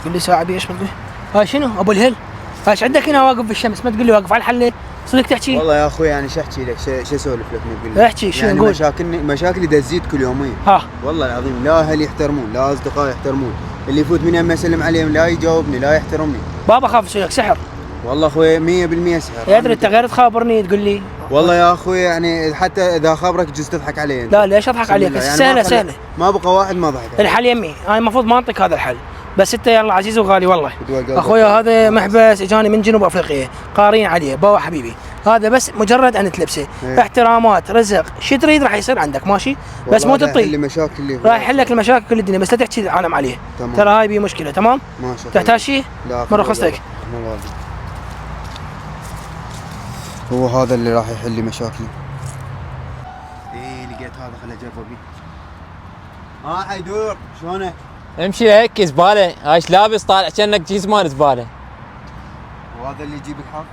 تقول لي ساعه ايش بتقول؟ هاي شنو ابو الهل؟ ايش عندك هنا واقف بالشمس؟ ما تقول لي واقف على الحل. صدق تحكي؟ والله يا اخوي يعني شو احكي لك، شو اسولف لك نقول لك؟ احكي شو يعني نقول؟ مشاكلي تزيد كل يومين. ها والله العظيم لا اهلي يحترمون، لا اصدقائي يحترمون، اللي يفوت من يمي اسلم عليهم لا يجاوبني لا يحترمني. بابا خاف يسوي لك سحر. والله اخوي 100% سحر. يا ادري انت غير تخابرني تقول لي. والله يا اخوي يعني حتى اذا خابرك جزء تضحك علي انت. لا ليش اضحك عليك؟ يعني سهله سهله. ما بقى واحد ما ضحك علي. الحل يمي، انا المفروض ما اعطيك هذا الحل، بس انت يلا عزيز وغالي والله. اخويا هذا محبس اجاني من جنوب افريقيا، قارين عليه بابا حبيبي، هذا بس مجرد ان تلبسه. احترامات رزق شو تريد راح يصير عندك ماشي، بس مو تطي. راح يحل لك المشاكل كل الدنيا، بس لا تحكي العالم عليه. تمام. ترى هاي بي مشكله. تمام ما شاء الله. تحتاج شيء؟ مره خصتك. هو هذا اللي راح يحل لي مشاكلي. ايه لقيت هذا، خليني اجربه. حيدور شلونك؟ امشي هيك زباله، هايش لابس طالع كأنك جيزمان زباله. وهذا اللي يجيب الحظ؟